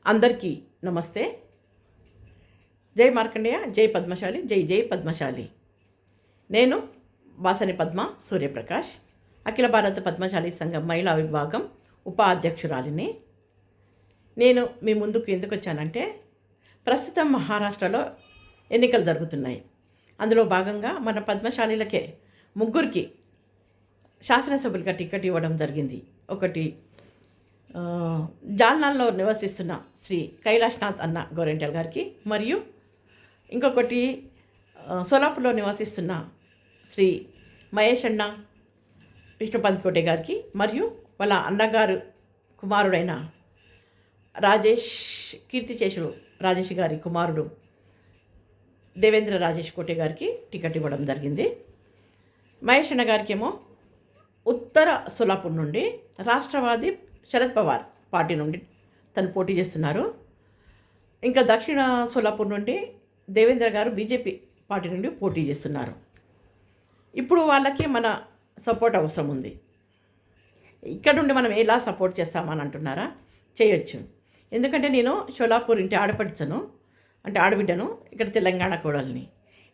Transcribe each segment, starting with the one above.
అందరికీ నమస్తే. జై మార్కండేయ, జై పద్మశాలి, జై జై పద్మశాలి. నేను వాసని పద్మ సూర్యప్రకాష్, అఖిల భారత పద్మశాలి సంఘం మహిళా విభాగం ఉపాధ్యక్షురాలిని. నేను మీ ముందుకు ఎందుకు వచ్చానంటే, ప్రస్తుతం మహారాష్ట్రలో ఎన్నికలు జరుగుతున్నాయి. అందులో భాగంగా మన పద్మశాలిలకే ముగ్గురికి శాసనసభ్యులుగా టికెట్ ఇవ్వడం జరిగింది. ఒకటి జాల్నాల్లో నివసిస్తున్న శ్రీ కైలాష్నాథ్ అన్న గోరెంటల్ గారికి, మరియు ఇంకొకటి సోలాపూర్లో నివసిస్తున్న శ్రీ మహేష్ అన్న విష్ణుపంత్ కోటే గారికి, మరియు వాళ్ళ అన్నగారు కుమారుడైన రాజేష్ కీర్తిశేషుడు రాజేష్ గారి కుమారుడు దేవేంద్ర రాజేష్ కోటే గారికి టికెట్ ఇవ్వడం జరిగింది. మహేష్ అన్న గారికి ఏమో ఉత్తర సోలాపూర్ నుండి రాష్ట్రవాది శరద్ పవార్ పార్టీ నుండి తను పోటీ చేస్తున్నారు. ఇంకా దక్షిణ సోలాపూర్ నుండి దేవేంద్ర గారు బీజేపీ పార్టీ నుండి పోటీ చేస్తున్నారు. ఇప్పుడు వాళ్ళకి మన సపోర్ట్ అవసరం ఉంది. ఇక్కడ నుండి మనం ఎలా సపోర్ట్ చేస్తామని అంటున్నారా? చేయొచ్చు. ఎందుకంటే నేను షోలాపూర్ ఇంటి ఆడపడుచను, అంటే ఆడబిడ్డను, ఇక్కడ తెలంగాణ కోడల్ని.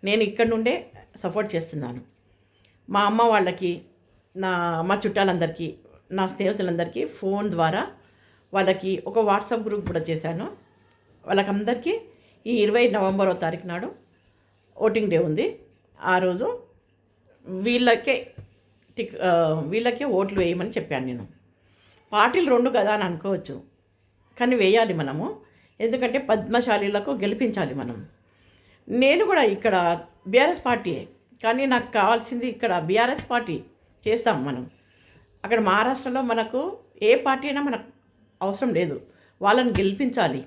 నేను ఇక్కడ నుండే సపోర్ట్ చేస్తున్నాను. మా అమ్మ వాళ్ళకి, మా చుట్టాలందరికీ, నా స్నేహితులందరికీ ఫోన్ ద్వారా వాళ్ళకి ఒక వాట్సాప్ గ్రూప్ కూడా చేశాను. వాళ్ళకందరికీ ఈ 20 నవంబరో తారీఖు నాడు ఓటింగ్ డే ఉంది. ఆ రోజు వీళ్ళకే ఓట్లు వేయమని చెప్పాను నేను. పార్టీలు 2 కదా అని అనుకోవచ్చు, కానీ వేయాలి మనము. ఎందుకంటే పద్మశాలీలకు గెలిపించాలి మనం. నేను కూడా ఇక్కడ బీఆర్ఎస్ పార్టీయే, కానీ నాకు కావాల్సింది ఇక్కడ బీఆర్ఎస్ పార్టీ చేస్తాం మనం. అక్కడ మహారాష్ట్రలో మనకు ఏ పార్టీ అయినా మనకు అవసరం లేదు, వాళ్ళని గెలిపించాలి.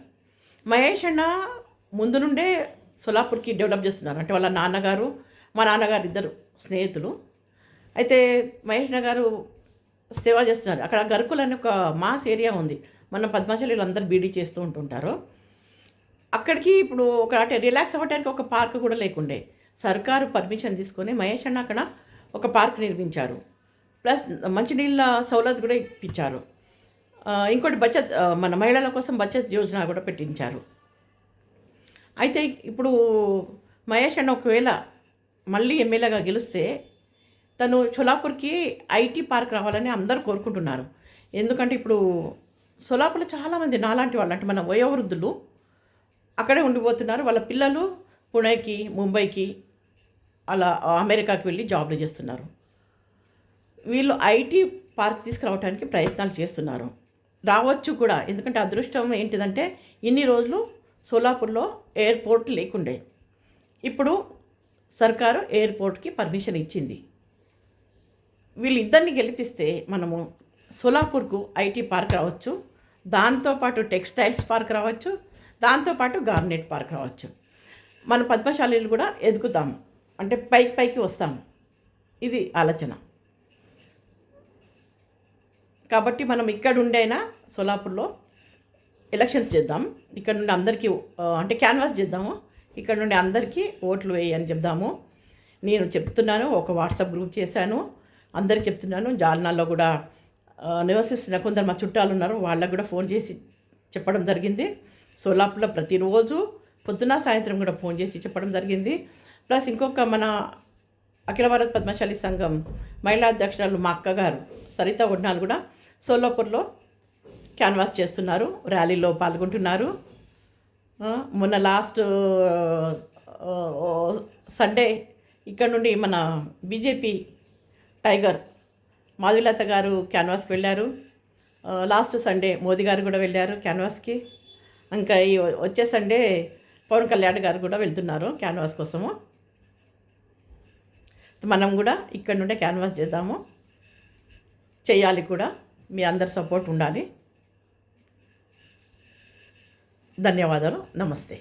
మహేష్ అన్న ముందు నుండే సోలాపూర్కి డెవలప్ చేస్తున్నారు. అంటే వాళ్ళ నాన్నగారు, మా నాన్నగారు ఇద్దరు స్నేహితులు. అయితే మహేష్ అన్న గారు సేవ చేస్తున్నారు. అక్కడ గరుకుల్ అని ఒక మాస్ ఏరియా ఉంది. మన పద్మశాలీలు అందరూ బీడీ చేస్తూ ఉంటుంటారు. అక్కడికి ఇప్పుడు అంటే రిలాక్స్ అవ్వడానికి ఒక పార్క్ కూడా లేకుండే, సర్కారు పర్మిషన్ తీసుకొని మహేష్ అన్న అక్కడ ఒక పార్క్ నిర్మించారు. ప్లస్ మంచినీళ్ళ సౌలత్ కూడా ఇప్పించారు. ఇంకోటి మన మహిళల కోసం బచత్ యోజన కూడా పెట్టించారు. అయితే ఇప్పుడు మహేష్ అన్న ఒకవేళ మళ్ళీ ఎమ్మెల్యేగా గెలిస్తే తను సోలాపూర్కి ఐటీ పార్క్ రావాలని అందరూ కోరుకుంటున్నారు. ఎందుకంటే ఇప్పుడు సోలాపూర్లో చాలామంది నాలాంటి వాళ్ళు, అంటే మన వయోవృద్ధులు అక్కడే ఉండిపోతున్నారు. వాళ్ళ పిల్లలు పుణేకి, ముంబైకి, అలా అమెరికాకి వెళ్ళి జాబ్లు చేస్తున్నారు. వీళ్ళు ఐటీ పార్క్ తీసుకురావడానికి ప్రయత్నాలు చేస్తున్నారు. రావచ్చు కూడా. ఎందుకంటే అదృష్టం ఏంటిదంటే, ఇన్ని రోజులు సోలాపూర్లో ఎయిర్పోర్ట్ లేకుండే, ఇప్పుడు సర్కారు ఎయిర్పోర్ట్కి పర్మిషన్ ఇచ్చింది. వీళ్ళిద్దరిని గెలిపిస్తే మనము సోలాపూర్కు ఐటీ పార్క్ రావచ్చు, దాంతోపాటు టెక్స్టైల్స్ పార్క్ రావచ్చు, దాంతోపాటు గార్నెట్ పార్క్ రావచ్చు. మన పద్మశాలీలు కూడా ఎదుగుతాము, అంటే పైకి వస్తాము. ఇది ఆలోచన. కాబట్టి మనం ఇక్కడ ఉండైనా సోలాపూర్లో ఎలక్షన్స్ చేద్దాం. ఇక్కడ నుండి అందరికీ అంటే క్యాన్వాస్ చేద్దాము. ఇక్కడ నుండి అందరికీ ఓట్లు వేయని చెప్దాము. నేను చెప్తున్నాను, ఒక వాట్సాప్ గ్రూప్ చేశాను, అందరికి చెప్తున్నాను. జాల్నాల్లో కూడా నివసిస్తున్న కొందరు మా చుట్టాలు ఉన్నారు, వాళ్ళకు కూడా ఫోన్ చేసి చెప్పడం జరిగింది. సోలాపూర్లో ప్రతిరోజు పొద్దున సాయంత్రం కూడా ఫోన్ చేసి చెప్పడం జరిగింది. ప్లస్ ఇంకొక మన అఖిల భారత పద్మశాలి సంఘం మహిళా అధ్యక్షురాలు మా అక్కగారు సరిత ఒడ్నాలు కూడా సోలాపూర్లో క్యాన్వాస్ చేస్తున్నారు, ర్యాలీలో పాల్గొంటున్నారు. మొన్న లాస్ట్ సండే ఇక్కడ నుండి మన బీజేపీ టైగర్ మాధులత గారు క్యాన్వాస్కి వెళ్ళారు. లాస్ట్ సండే మోదీ గారు కూడా వెళ్ళారు క్యాన్వాస్కి. ఇంకా ఈ వచ్చే సండే పవన్ కళ్యాణ్ గారు కూడా వెళ్తున్నారు క్యాన్వాస్ కోసము. మనం కూడా ఇక్కడ నుండే క్యాన్వాస్ చేద్దాము, చేయాలి కూడా. మీ అందరి సపోర్ట్ ఉండాలి. ధన్యవాదాలు. నమస్తే.